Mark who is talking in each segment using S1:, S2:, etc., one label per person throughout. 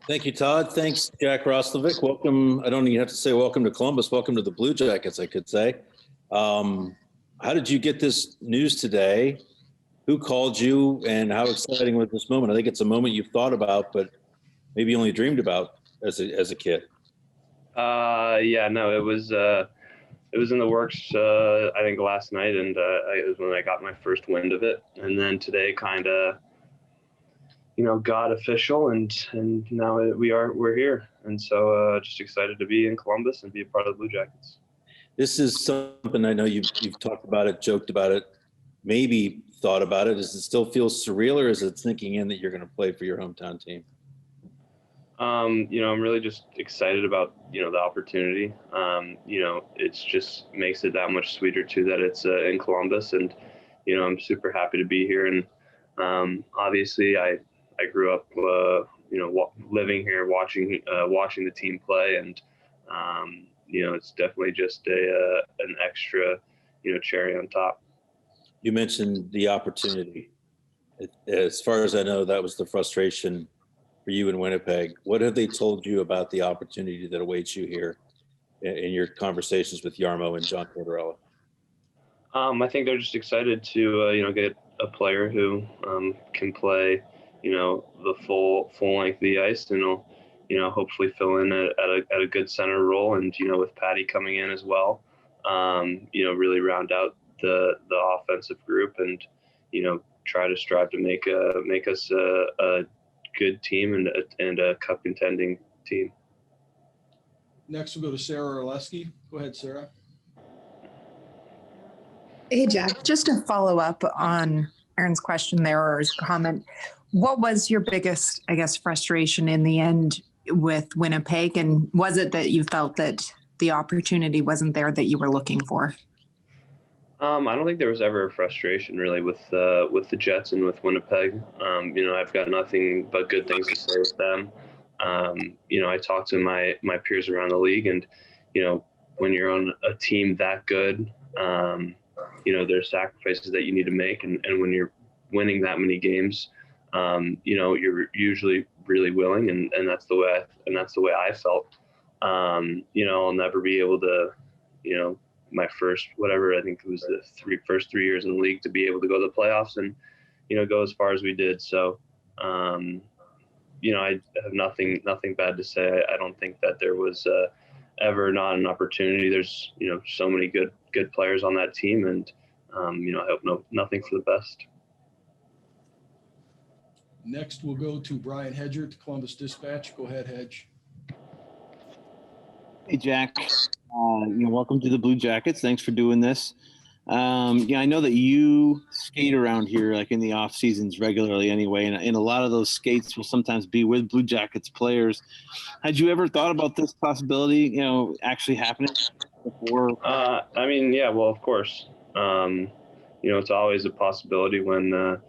S1: Thank you, Todd. Thanks, Jack Roslovic. Welcome. I don't even have to say welcome to Columbus. Welcome to the Blue Jackets, I could say. How did you get this news today? Who called you, and how exciting was this moment? I think it's a moment you've thought about, but maybe only dreamed about as a kid.
S2: Yeah, no, it was in the works, I think last night, and it was when I got my first wind of it. And then today kind of, got official, and now we're here. And so just excited to be in Columbus and be a part of the Blue Jackets.
S1: This is something I know you've talked about it, joked about it, maybe thought about it. Does it still feel surreal, or is it sinking in that you're going to play for your hometown team?
S2: I'm really just excited about, the opportunity. It's just makes it that much sweeter too that it's in Columbus, and, I'm super happy to be here. And obviously I grew up, living here, watching the team play, and, it's definitely just an extra, cherry on top.
S1: You mentioned the opportunity. As far as I know, that was the frustration for you in Winnipeg. What have they told you about the opportunity that awaits you here in your conversations with Jarmo and John Tortorella?
S2: I think they're just excited to, get a player who can play, the full length of the ice, and will, hopefully fill in at a good center role. And, with Patty coming in as well, really round out the offensive group, and, try to strive to make us a good team and a cup contending team.
S3: Next, we'll go to Sarah Orlesky. Go ahead, Sarah.
S4: Hey, Jack, just to follow up on Aaron's question there, or his comment, what was your biggest, frustration in the end with Winnipeg? And was it that you felt that the opportunity wasn't there that you were looking for?
S2: I don't think there was ever a frustration really with the Jets and with Winnipeg. I've got nothing but good things to say with them. I talked to my peers around the league, and, when you're on a team that good, there's sacrifices that you need to make. And when you're winning that many games, you're usually really willing, and that's the way I felt. I'll never be able to, my first, whatever, I think it was the first 3 years in the league, to be able to go to the playoffs and, go as far as we did. So, I have nothing bad to say. I don't think that there was ever not an opportunity. There's, so many good players on that team, and, I hope nothing for the best.
S3: Next, we'll go to Brian Hedger at Columbus Dispatch. Go ahead, Hedge.
S5: Hey, Jack. Welcome to the Blue Jackets. Thanks for doing this. I know that you skate around here like in the off seasons regularly anyway, and a lot of those skates will sometimes be with Blue Jackets players. Had you ever thought about this possibility, actually happening before?
S2: Yeah, well, of course. It's always a possibility when,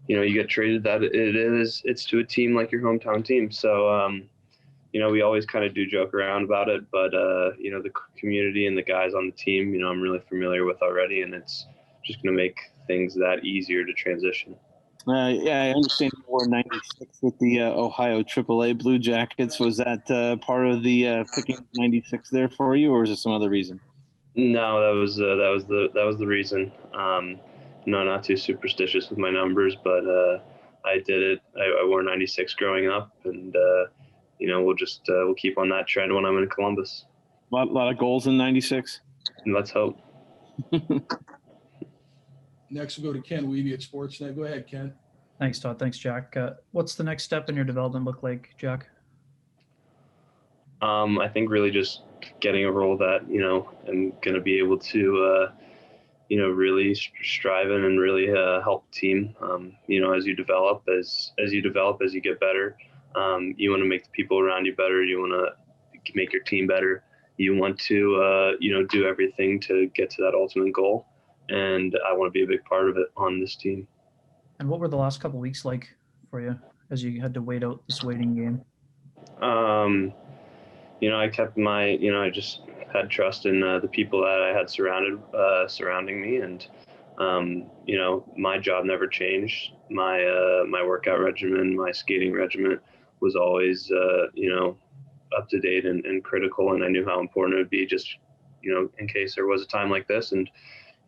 S2: you get traded, that it's to a team like your hometown team. So, we always kind of do joke around about it, but, the community and the guys on the team, I'm really familiar with already, and it's just going to make things that easier to transition.
S5: Yeah, I understand you wore 96 with the Ohio AAA Blue Jackets. Was that part of the picking 96 there for you, or is it some other reason?
S2: No, that was the reason. No, not too superstitious with my numbers, but I did it. I wore 96 growing up, and we'll keep on that trend when I'm in Columbus.
S5: A lot of goals in 96.
S2: And let's hope.
S3: Next, we'll go to Ken Wiebe at Sportsnet. Go ahead, Ken.
S6: Thanks, Todd. Thanks, Jack. What's the next step in your development look like, Jack?
S2: I think really just getting a role that, I'm going to be able to, really strive in and really help the team. As you develop, as you get better, you want to make the people around you better. You want to make your team better. You want to, do everything to get to that ultimate goal. And I want to be a big part of it on this team.
S6: And what were the last couple of weeks like for you as you had to wait out this waiting game?
S2: I kept I just had trust in the people that I had surrounding me. And, my job never changed. My workout regimen, my skating regimen was always, up to date and critical. And I knew how important it would be just, in case there was a time like this, and,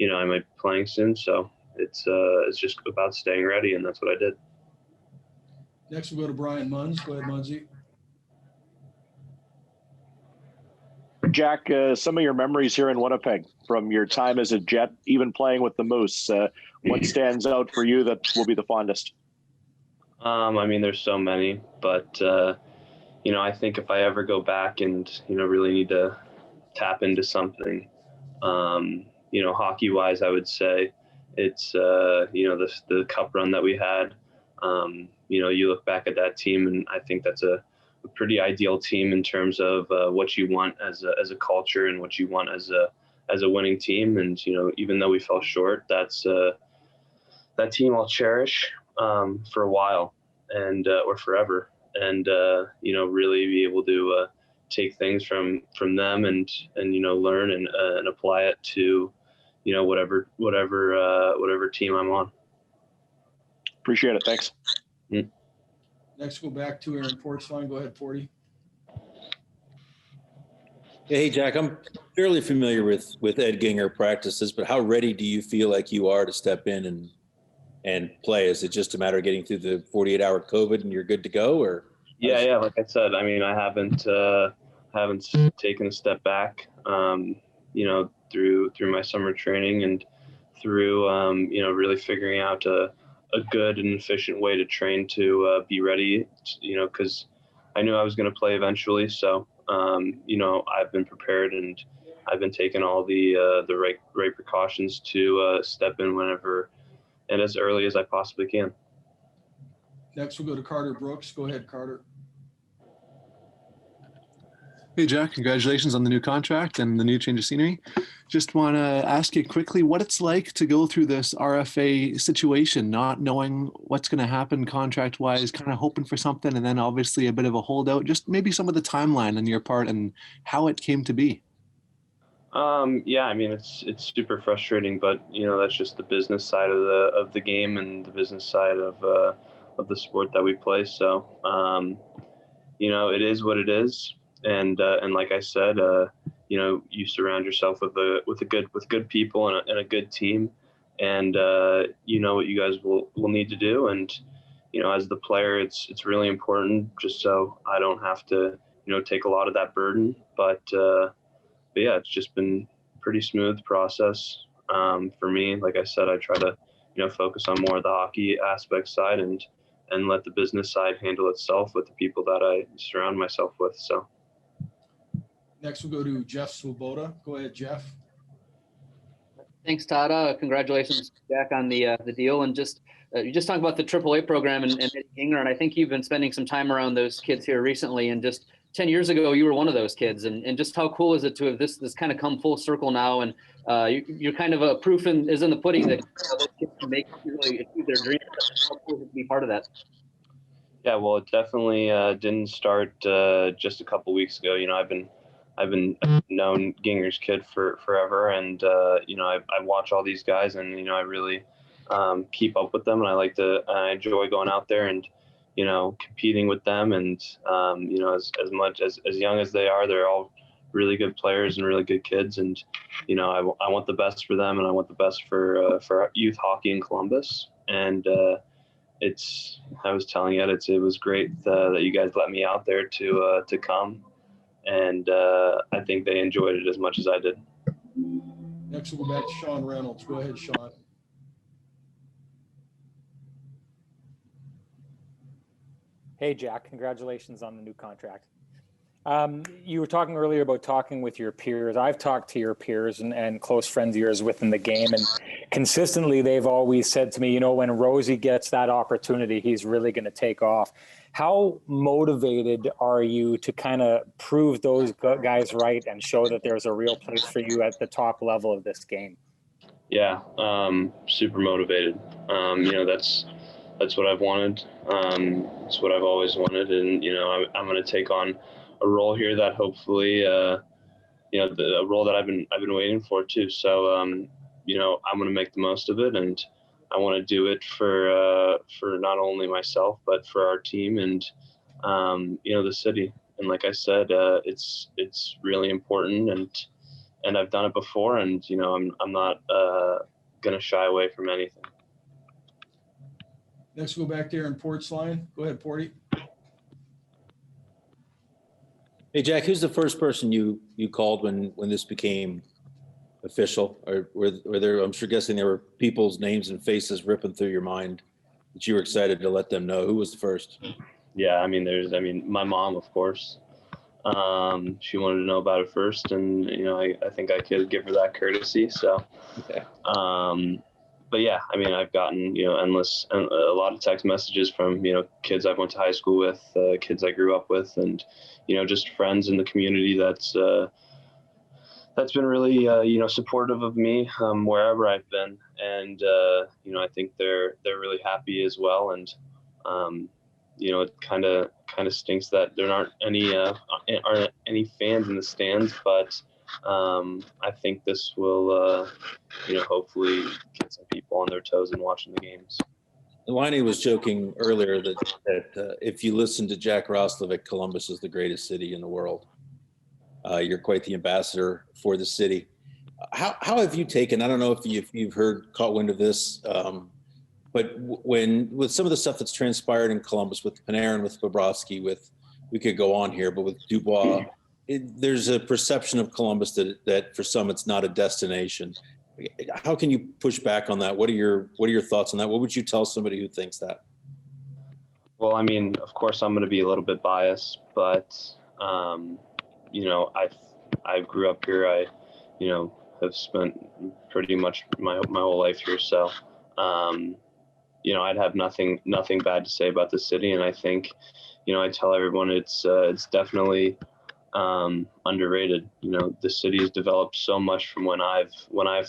S2: I might be playing soon. So it's just about staying ready. And that's what I did.
S3: Next, we'll go to Brian Munz. Go ahead, Munzie.
S7: Jack, some of your memories here in Winnipeg from your time as a Jet, even playing with the Moose. What stands out for you that will be the fondest?
S2: There's so many, but, I think if I ever go back and, really need to tap into something, hockey-wise, I would say it's, the cup run that we had. You look back at that team, and I think that's a pretty ideal team in terms of what you want as a culture and what you want as a winning team. And, even though we fell short, that's that team I'll cherish for a while and or forever. And, really be able to take things from them and learn and apply it to, whatever team I'm on.
S7: Appreciate it. Thanks.
S3: Next, go back to Aaron Portzline. Go ahead, 40.
S1: Hey, Jack, I'm fairly familiar with Ed Ginger practices, but how ready do you feel like you are to step in and play? Is it just a matter of getting through the 48-hour COVID and you're good to go? Or
S2: yeah, like I said, I haven't taken a step back, through my summer training and through, really figuring out a good and efficient way to train to be ready, because I knew I was going to play eventually. So, I've been prepared and I've been taking all the right precautions to step in whenever and as early as I possibly can.
S3: Next, we'll go to Carter Brooks. Go ahead, Carter.
S8: Hey, Jack, congratulations on the new contract and the new change of scenery. Just want to ask you quickly what it's like to go through this RFA situation, not knowing what's going to happen contract-wise, kind of hoping for something, and then obviously a bit of a holdout. Just maybe some of the timeline on your part and how it came to be.
S2: It's super frustrating, but that's just the business side of the game and the business side of the sport that we play. So, it is what it is. And like I said, you surround yourself with good people and a good team, and you know what you guys will need to do. And as the player, it's really important just so I don't have to take a lot of that burden. But yeah, it's just been a pretty smooth process for me. Like I said, I try to focus on more of the hockey aspect side and let the business side handle itself with the people that I surround myself with. So.
S3: Next, we'll go to Jeff Swoboda. Go ahead, Jeff.
S9: Thanks, Todd. Congratulations, Jack, on the deal. And just you just talked about the AAA program and Eddie Ginger, and I think you've been spending some time around those kids here recently. And just 10 years ago, you were one of those kids. And just how cool is it to have this kind of come full circle now? And you're kind of a proof is in the pudding that those kids can really achieve their dreams. How cool is it to be part of that?
S2: Yeah, well, it definitely didn't start just a couple weeks ago. I've been known Ginger's kid for forever, and I watch all these guys, and I really keep up with them, and I enjoy going out there and competing with them, and as much as young as they are, they're all really good players and really good kids, and I want the best for them, and I want the best for youth hockey in Columbus, and I was telling Ed, it was great that you guys let me out there to come. And I think they enjoyed it as much as I did.
S3: Next, we'll go back to Sean Reynolds. Go ahead, Sean.
S10: Hey, Jack, congratulations on the new contract. You were talking earlier about talking with your peers. I've talked to your peers and close friends of yours within the game, and consistently they've always said to me, when Rosie gets that opportunity, he's really going to take off. How motivated are you to kind of prove those guys right and show that there's a real place for you at the top level of this game?
S2: Yeah, super motivated. That's what I've wanted. It's what I've always wanted, and I'm going to take on a role here that hopefully, a role that I've been waiting for too. So, I'm going to make the most of it, and I want to do it for not only myself but for our team, and the city. And like I said, it's really important, and I've done it before, and I'm not going to shy away from anything.
S3: Next, we'll go back there in Port's line. Go ahead, Porty.
S1: Hey, Jack, who's the first person you called when this became official? Or were there, I'm sure guessing there were people's names and faces ripping through your mind that you were excited to let them know? Who was the first?
S2: Yeah, my mom, of course. She wanted to know about it first, and I think I could give her that courtesy. So,
S1: Yeah.
S2: But yeah, I've gotten a lot of text messages from kids I went to high school with, kids I grew up with, and just friends in the community that's been really supportive of me wherever I've been, and I think they're really happy as well, and it kind of stinks that there aren't any fans in the stands, but I think this will hopefully get some people on their toes and watching the games.
S1: Liney was joking earlier that if you listen to Jack Roslovic, Columbus is the greatest city in the world. You're quite the ambassador for the city. How have you taken, I don't know if you've caught wind of this, but with some of the stuff that's transpired in Columbus with Panarin, with Bobrovsky, we could go on here, but with Dubois, there's a perception of Columbus that for some it's not a destination. How can you push back on that? What are your thoughts on that? What would you tell somebody who thinks that?
S2: Well, of course I'm going to be a little bit biased, but I grew up here. I have spent pretty much my whole life here, so I'd have nothing bad to say about the city, and I think I tell everyone it's definitely underrated. The city has developed so much from when I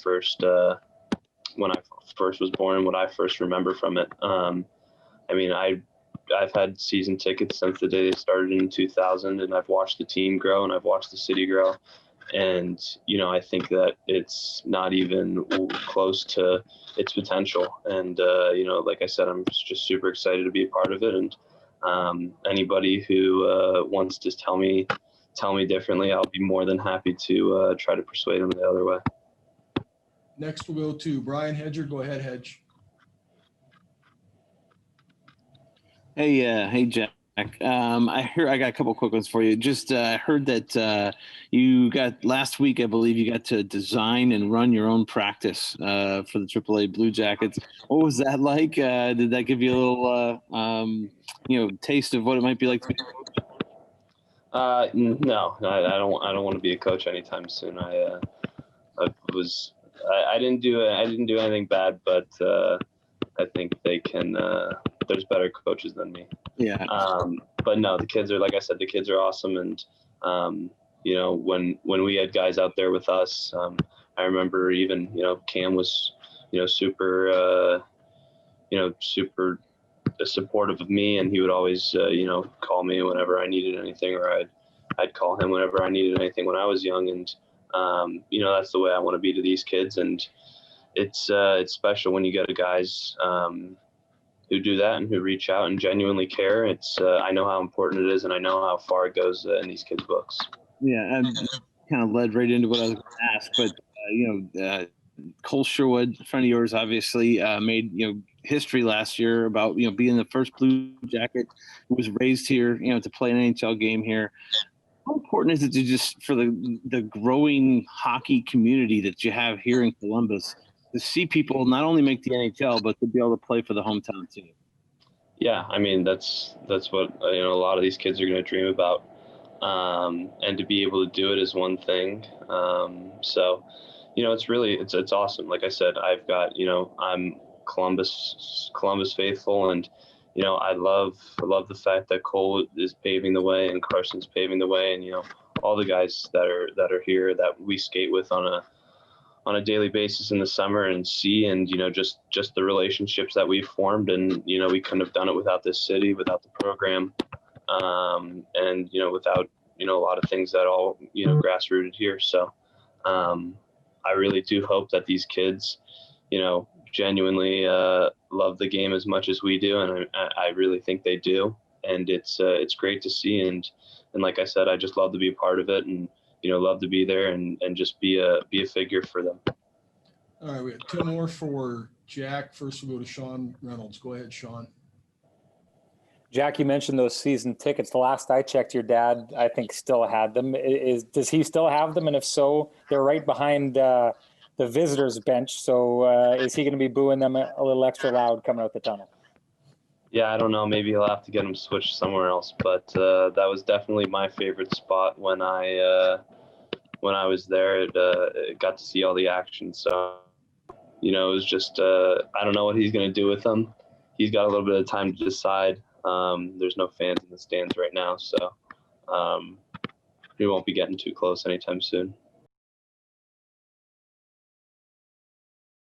S2: first was born and what I first remember from it. I've had season tickets since the day they started in 2000, and I've watched the team grow and I've watched the city grow. And, I think that it's not even close to its potential. And, like I said, I'm just super excited to be a part of it. And anybody who wants to tell me differently, I'll be more than happy to try to persuade them the other way.
S3: Next, we'll go to Brian Hedger. Go ahead, Hedge.
S5: Hey, Jack. I got a couple quick ones for you. Just heard that you got last week, I believe you got to design and run your own practice for the AAA Blue Jackets. What was that like? Did that give you a little, taste of what it might be like to be a coach?
S2: No, I don't want to be a coach anytime soon. I didn't do anything bad, but I think they can. There's better coaches than me.
S5: Yeah.
S2: But no, the kids are, like I said, the kids are awesome. And, when we had guys out there with us, I remember even, Cam was, super supportive of me, and he would always, call me whenever I needed anything, or I'd call him whenever I needed anything when I was young. And, that's the way I want to be to these kids. And it's special when you get guys, who do that and who reach out and genuinely care. I know how important it is, and I know how far it goes in these kids' books.
S5: Yeah, and kind of led right into what I was going to ask, but Cole Sherwood, a friend of yours, obviously made history last year about being the first Blue Jacket who was raised here, to play an NHL game here. How important is it to just for the growing hockey community that you have here in Columbus to see people not only make the NHL, but to be able to play for the hometown team?
S2: Yeah, that's what a lot of these kids are going to dream about, and to be able to do it is one thing. So, it's awesome. Like I said, I've got I'm Columbus faithful, and I love the fact that Cole is paving the way and Carson's paving the way, and all the guys that are here that we skate with on a daily basis in the summer and see, and just the relationships that we've formed, and we couldn't have done it without this city, without the program, and without a lot of things that all grassrooted here. So I really do hope that these kids genuinely love the game as much as we do, and I really think they do. and it's great to see. And like I said, I just love to be a part of it, and love to be there and just be a figure for them.
S3: All right, we have two more for Jack. First, we'll go to Sean Reynolds. Go ahead, Sean.
S10: Jack, you mentioned those season tickets. The last I checked, your dad, I think, still had them. Does he still have them? And if so, they're right behind the visitors bench. So is he going to be booing them a little extra loud coming out the tunnel?
S2: Yeah, I don't know. Maybe he'll have to get them switched somewhere else. But that was definitely my favorite spot when I was there. It got to see all the action. So, it was just I don't know what he's going to do with them. He's got a little bit of time to decide. There's no fans in the stands right now, so he won't be getting too close anytime soon.